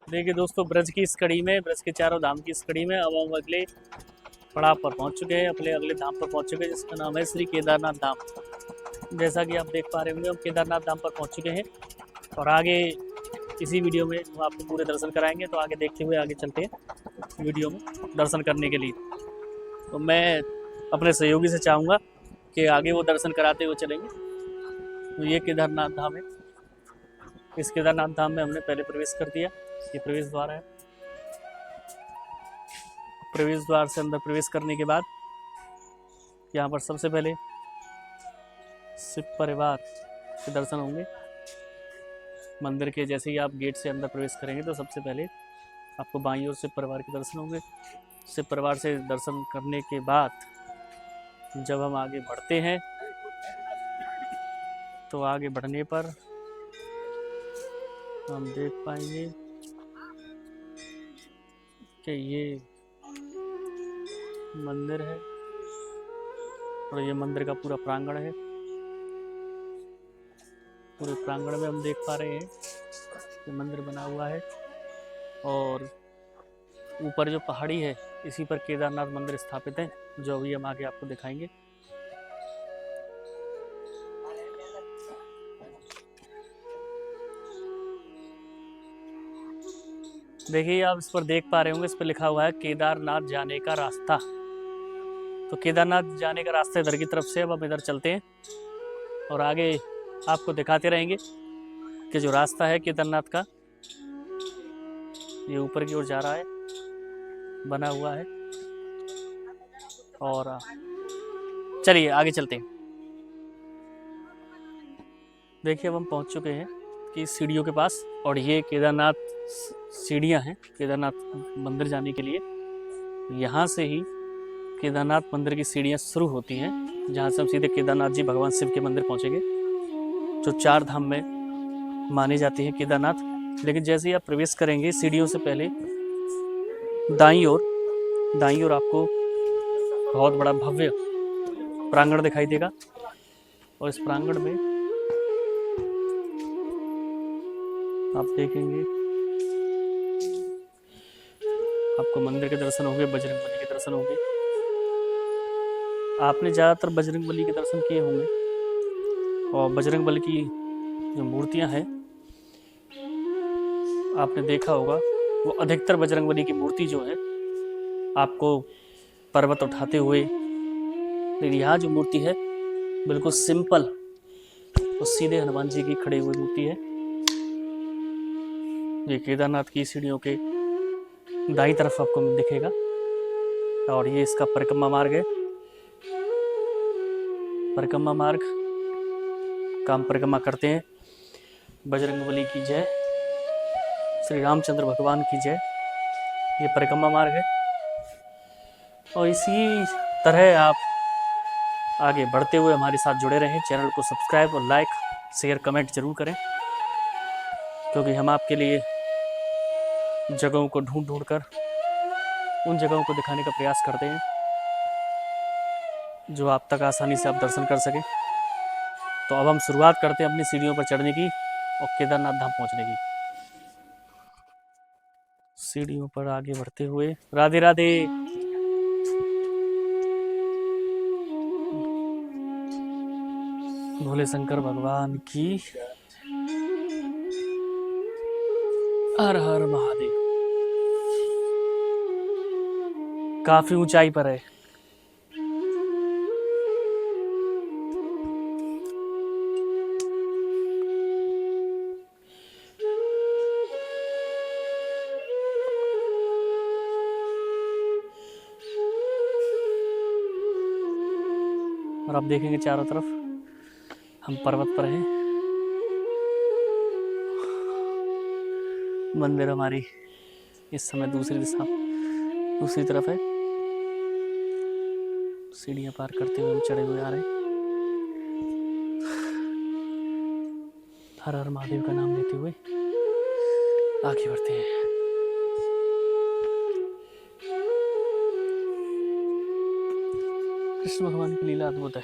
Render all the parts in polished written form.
देखिए दोस्तों, ब्रज की इस कड़ी में, ब्रज के चारों धाम की इस कड़ी में अब हम अगले पड़ाव पर पहुंच चुके हैं, अपने अगले धाम पर पहुंच चुके हैं, जिसका नाम है श्री केदारनाथ धाम। जैसा कि आप देख पा रहे होंगे, हम केदारनाथ धाम पर पहुंच चुके हैं और आगे इसी वीडियो में हम आपको पूरे दर्शन कराएंगे। तो आगे देखते हुए आगे चलते हैं वीडियो में दर्शन करने के लिए। तो मैं अपने सहयोगी से चाहूँगा कि आगे वो दर्शन कराते हुए चलेंगे। तो ये केदारनाथ धाम है। इस केदारनाथ धाम में हमने पहले प्रवेश कर दिया। ये प्रवेश द्वार है। प्रवेश द्वार से अंदर प्रवेश करने के बाद यहाँ पर सबसे पहले शिव परिवार के दर्शन होंगे। मंदिर के जैसे ही आप गेट से अंदर प्रवेश करेंगे तो सबसे पहले आपको बाईं ओर शिव परिवार के दर्शन होंगे। शिव परिवार से दर्शन करने के बाद जब हम आगे बढ़ते हैं तो आगे बढ़ने पर हम देख पाएंगे कि ये मंदिर है और ये मंदिर का पूरा प्रांगण है। पूरे प्रांगण में हम देख पा रहे हैं कि मंदिर बना हुआ है और ऊपर जो पहाड़ी है इसी पर केदारनाथ मंदिर स्थापित है, जो अभी हम आगे आपको दिखाएंगे। देखिए, आप इस पर देख पा रहे होंगे, इस पर लिखा हुआ है केदारनाथ जाने का रास्ता। तो केदारनाथ जाने का रास्ता इधर की तरफ से। अब हम इधर चलते हैं और आगे आपको दिखाते रहेंगे कि जो रास्ता है केदारनाथ का, ये ऊपर की ओर जा रहा है, बना हुआ है। और चलिए आगे चलते हैं। देखिए, अब हम पहुंच चुके हैं कि सीढ़ियों के पास, और ये केदारनाथ सीढ़ियां हैं केदारनाथ मंदिर जाने के लिए। यहाँ से ही केदारनाथ मंदिर की सीढ़ियाँ शुरू होती हैं, जहाँ से हम सीधे केदारनाथ जी भगवान शिव के मंदिर पहुँचेंगे, जो 4 धाम में माने जाते हैं केदारनाथ। लेकिन जैसे ही आप प्रवेश करेंगे सीढ़ियों से पहले दाईं ओर आपको बहुत बड़ा भव्य प्रांगण दिखाई देगा और इस प्रांगण में आप देखेंगे आपको मंदिर के दर्शन होंगे, बजरंगबली के दर्शन होंगे। आपने ज़्यादातर बजरंगबली के दर्शन किए होंगे और बजरंगबली की जो मूर्तियां हैं आपने देखा होगा, वो अधिकतर बजरंगबली की मूर्ति जो है आपको पर्वत उठाते हुए, लेकिन यहाँ जो मूर्ति है बिल्कुल सिंपल और सीधे हनुमान जी की खड़ी हुई मूर्ति है। ये केदारनाथ की सीढ़ियों के दाईं तरफ आपको दिखेगा और ये इसका परिक्रमा मार्ग है। परिक्रमा मार्ग का हम परिक्रमा करते हैं। बजरंगबली की जय, श्री रामचंद्र भगवान की जय। ये परिक्रमा मार्ग है और इसी तरह आप आगे बढ़ते हुए हमारे साथ जुड़े रहें। चैनल को सब्सक्राइब और लाइक शेयर कमेंट जरूर करें, क्योंकि हम आपके लिए जगहों को ढूंढ कर उन जगहों को दिखाने का प्रयास करते हैं जो आप तक आसानी से आप दर्शन कर सकें। तो अब हम शुरुआत करते हैं अपनी सीढ़ियों पर चढ़ने की और केदारनाथ धाम पहुंचने की। सीढ़ियों पर आगे बढ़ते हुए राधे राधे। भोले शंकर भगवान की हर हर महादेव। काफी ऊंचाई पर है। और आप देखेंगे चारों तरफ हम पर्वत पर हैं। मंदिर हमारी इस समय दूसरी तरफ है। सीढ़ियां पार करते हुए हम चढ़े हुए आ रहे हैं। हर हर महादेव का नाम लेते हुए आगे बढ़ते हैं। कृष्ण भगवान की लीला अद्भुत है।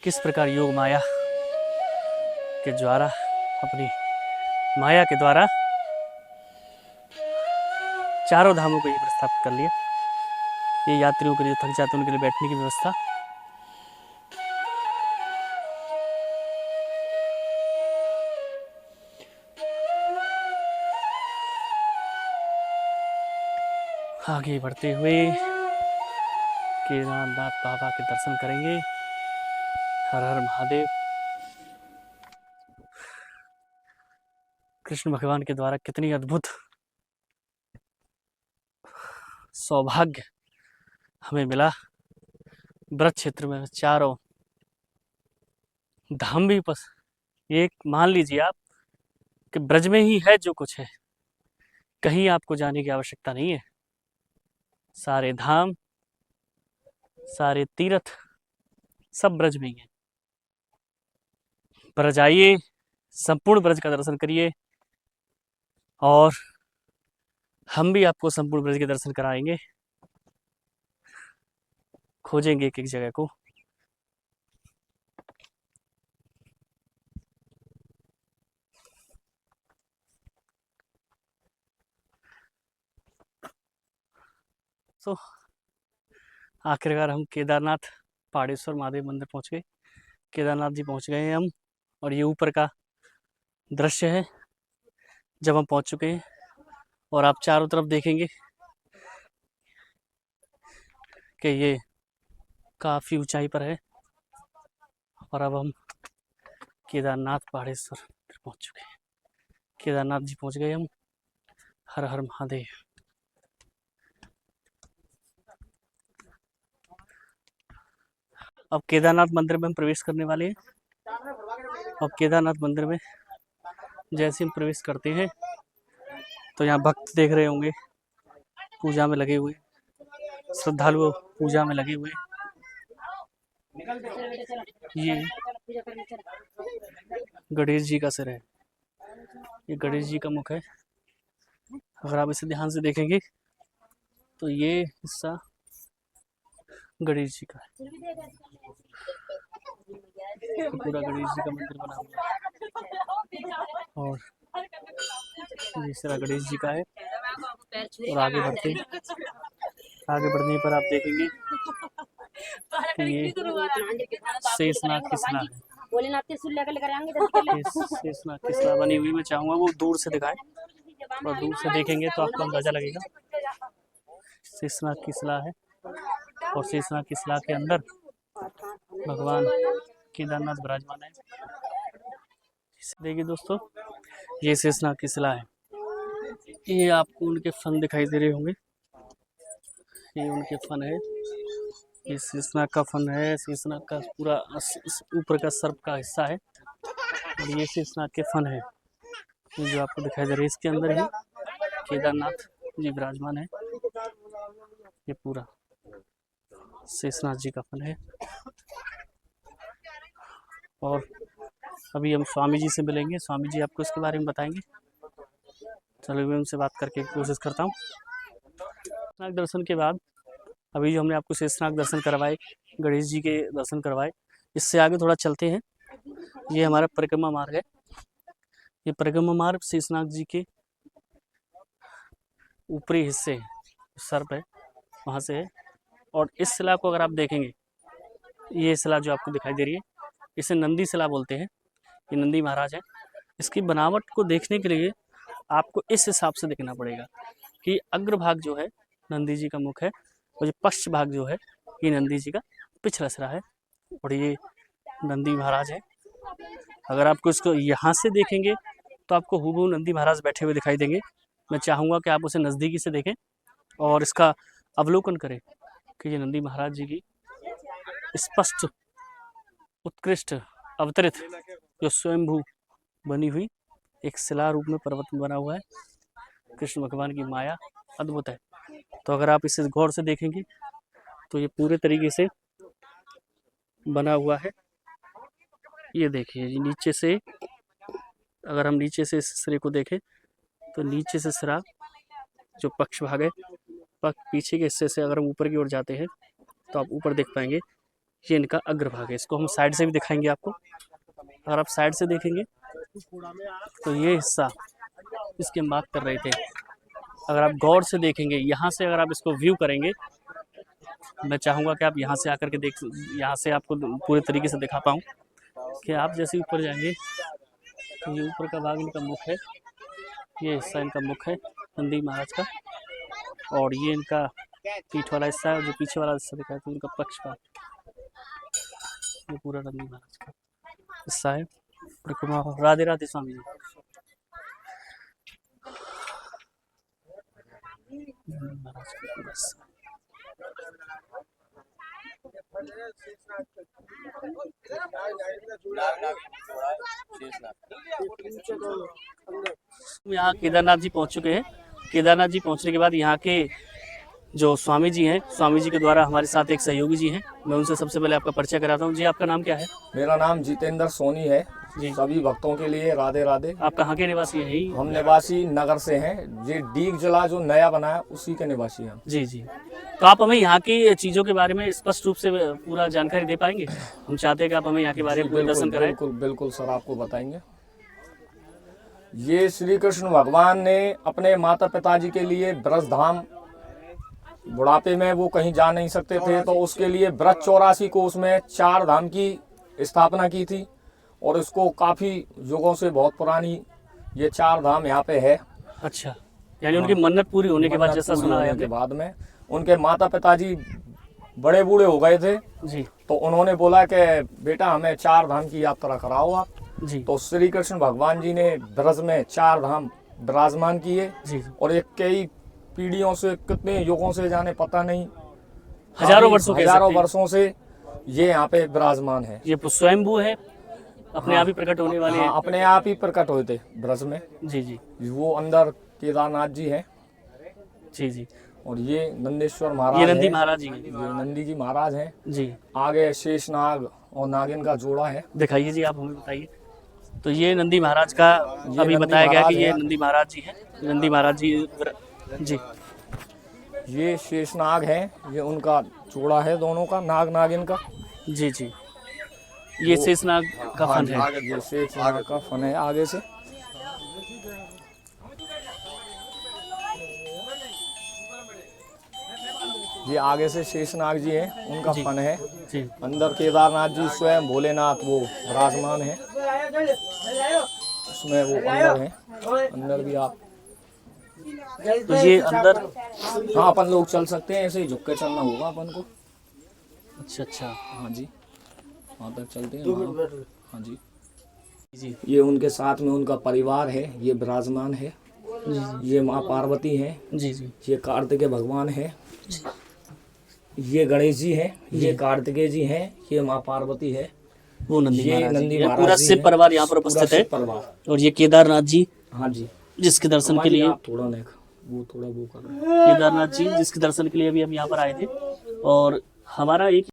किस प्रकार योग माया के द्वारा, अपनी माया के द्वारा चारों धामों को ये प्रस्थापित कर लिया। ये यात्रियों के लिए, थक जाते हैं उनके लिए बैठने की व्यवस्था। आगे बढ़ते हुए केदारनाथ बाबा के दर्शन करेंगे। हर हर महादेव। कृष्ण भगवान के द्वारा कितनी अद्भुत सौभाग्य हमें मिला। ब्रज क्षेत्र में चारों धाम भी एक मान लीजिए आप कि ब्रज में ही है जो कुछ है, कहीं आपको जाने की आवश्यकता नहीं है। सारे धाम, सारे तीर्थ सब ब्रज में ही है। ब्रज आइए, संपूर्ण ब्रज का दर्शन करिए और हम भी आपको संपूर्ण ब्रज के दर्शन कराएंगे। खोजेंगे एक एक जगह को। तो आखिरकार हम केदारनाथ पहाड़ेश्वर महादेव मंदिर पहुंच गए। केदारनाथ जी पहुंच गए हैं हम, और ये ऊपर का दृश्य है जब हम पहुंच चुके हैं। और आप चारों तरफ देखेंगे कि ये काफ़ी ऊंचाई पर है। और अब हम केदारनाथ पहाड़ेश्वर पहुंच चुके हैं। केदारनाथ जी पहुंच गए हम। हर हर महादेव। अब केदारनाथ मंदिर में हम प्रवेश करने वाले हैं। अब केदारनाथ मंदिर में जैसे हम प्रवेश करते हैं तो यहाँ भक्त देख रहे होंगे पूजा में लगे हुए, श्रद्धालु पूजा में लगे हुए। ये गणेश जी का सिर है, ये गणेश जी का मुख है। अगर आप इसे ध्यान से देखेंगे तो ये हिस्सा गणेश जी का है। तो पूरा गणेश जी का मंदिर बना हुआ है और ये सारा गणेश जी का है। और आगे बढ़ने पर आप देखेंगे कि ये शेषनाग की शिला है। शेषनाग की शिला बनी हुई, मैं चाहूँगा वो दूर से दिखाएं और दूर से देखेंगे तो आपको अंदाजा लगेगा। शेषनाग की शिला है और शेषनाग की शिला के अंदर भगवान केदारनाथ विराजमान है। देखिए दोस्तों, ये शेषनाग की शिला है। ये आपको उनके फन दिखाई दे रहे होंगे, ये उनके फन है। ये शेषनाग का फन है, शेषनाग का पूरा ऊपर का सर्प का हिस्सा है और ये शेषनाग के फन है जो आपको दिखाई दे रहे हैं। इसके अंदर ही केदारनाथ जी विराजमान है। ये पूरा शेषनाग जी का फन है। और अभी हम स्वामी जी से मिलेंगे, स्वामी जी आपको इसके बारे में बताएंगे। चलो मैं उनसे बात करके कोशिश करता हूँ। शेषनाग दर्शन के बाद अभी जो हमने आपको शेषनाग दर्शन करवाए, गणेश जी के दर्शन करवाए, इससे आगे थोड़ा चलते हैं। ये हमारा परिक्रमा मार्ग है। ये परिक्रमा मार्ग शेषनाग जी के ऊपरी हिस्से सर्प है वहाँ से है। और इस शिला को अगर आप देखेंगे, ये शिला जो आपको दिखाई दे रही है, इसे नंदी शिला बोलते हैं। ये नंदी महाराज है। इसकी बनावट को देखने के लिए आपको इस हिसाब से देखना पड़ेगा कि अग्रभाग जो है नंदी जी का मुख है और जो पश्च भाग जो है ये नंदी जी का पिछला सिरा है और ये नंदी महाराज है। अगर आपको इसको यहाँ से देखेंगे तो आपको हूबहू नंदी महाराज बैठे हुए दिखाई देंगे। मैं चाहूँगा कि आप उसे नज़दीकी से देखें और इसका अवलोकन करें कि ये नंदी महाराज जी की स्पष्ट उत्कृष्ट अवतरित जो स्वयंभू बनी हुई एक शिला रूप में पर्वत बना हुआ है। कृष्ण भगवान की माया अद्भुत है। तो अगर आप इसे गौर से देखेंगे तो ये पूरे तरीके से बना हुआ है। ये देखिए जी, नीचे से अगर हम नीचे से इस सिरे को देखें तो नीचे से सिरा जो पक्ष भाग है, पीछे के हिस्से से अगर हम ऊपर की ओर जाते हैं तो आप ऊपर देख पाएंगे ये इनका अग्रभाग है। इसको हम साइड से भी दिखाएंगे आपको। अगर आप साइड से देखेंगे तो ये हिस्सा इसके मार्क कर रहे थे अगर आप गौर से देखेंगे, यहाँ से अगर आप इसको व्यू करेंगे, मैं चाहूँगा कि आप यहाँ से आकर के यहाँ से आपको पूरे तरीके से दिखाता हूँ कि आप जैसे ऊपर जाएंगे तो ये ऊपर का भाग इनका मुख है, ये हिस्सा इनका मुख है नंदी महाराज का, और ये इनका पीठ वाला हिस्सा है, जो पीछे वाला हिस्सा दिखाया तो इनका पक्ष भाग, ये पूरा नंदी महाराज का हिस्सा है। राधे राधे स्वामी जी। महाराज का पूरा हिस्सा। यहाँ केदारनाथ जी पहुँच चुके हैं। केदारनाथ जी पहुँचने के बाद यहाँ के जो स्वामी जी हैं, स्वामी जी के द्वारा हमारे साथ एक सहयोगी जी हैं, मैं उनसे सबसे पहले आपका परिचय कराता हूँ। जी, आपका नाम क्या है? मेरा नाम जितेंद्र सोनी है जी। सभी भक्तों के लिए राधे राधे। आप कहाँ के निवासी हैं? हम निवासी नगर से हैं, ये डीग जिला जो नया बना है उसी के निवासी हैं। जी जी। तो आप हमें यहाँ की चीज़ों के बारे में स्पष्ट रूप से पूरा जानकारी दे पाएंगे? हम चाहते हैं कि आप हमें यहाँ के बारे में दर्शन कराएं। बिल्कुल बिल्कुल सर, आपको बताएंगे। ये श्री कृष्ण भगवान ने अपने माता पिताजी के लिए ब्रज धाम, बुढ़ापे में वो कहीं जा नहीं सकते थे, तो उसके लिए ब्रज 84 को उसमें 4 धाम की स्थापना की थी, और इसको काफी युगों से बहुत पुरानी ये 4 धाम यहाँ पे है। अच्छा, यानी उनकी मन्नत पूरी होने के बाद, जैसा सुना है, के बाद में उनके माता पिताजी बड़े बूढ़े हो गए थे जी, तो उन्होंने बोला कि बेटा हमें 4 धाम की यात्रा कराओ आप जी। तो श्री कृष्ण भगवान जी ने ब्रज में 4 धाम विराजमान किए जी, और एक कई पीढ़ियों से, कितने युगों से जाने पता नहीं, हजारों वर्षों से ये यहाँ पे विराजमान है। ये स्वयंभू है, अपने आप ही प्रकट होने वाले हैं। अपने आप ही प्रकट हुए थे ब्रज में। जी जी। वो अंदर केदारनाथ जी हैं। जी जी। और ये नंदेश्वर महाराज, ये नंदी महाराज जी हैं। ये नंदी जी महाराज हैं जी। आगे शेषनाग और नागिन का जोड़ा है। दिखाइए जी, आप हमें बताइए। तो ये नंदी महाराज का अभी बताया गया कि ये नंदी महाराज जी हैं। नंदी महाराज जी जी। ये शेषनाग है, ये उनका जोड़ा है दोनों का, नाग नागिन का। जी जी। ये शेषनाग का फन है। ये शेषनाग का फन है आगे से। ये आगे से शेषनाग जी हैं, उनका फन है जी। अंदर केदारनाथ जी स्वयं भोलेनाथ वो विराजमान है, उसमें वो अंदर है। अंदर भी आप तो ये अंदर, हाँ अपन लोग चल सकते हैं, ऐसे ही झुक के चलना होगा अपन को। अच्छा अच्छा। हाँ जी, वहाँ तक चलते हैं। हाँ जी जी। ये उनके साथ में उनका परिवार है, ये विराजमान है। ये माँ पार्वती है जी जी। ये कार्तिकेय भगवान है। ये गणेश जी हैं, ये कार्तिकेय जी हैं, ये माँ पार्वती है, वो नंदी महाराज। पूरा शिव परिवार यहाँ पर उपस्थित है। और ये केदारनाथ जी, हाँ जी, जिसके दर्शन के लिए थोड़ा वो कर रहे हैं। केदारनाथ जी जिसके दर्शन के लिए अभी हम यहाँ पर आए थे। और हमारा एक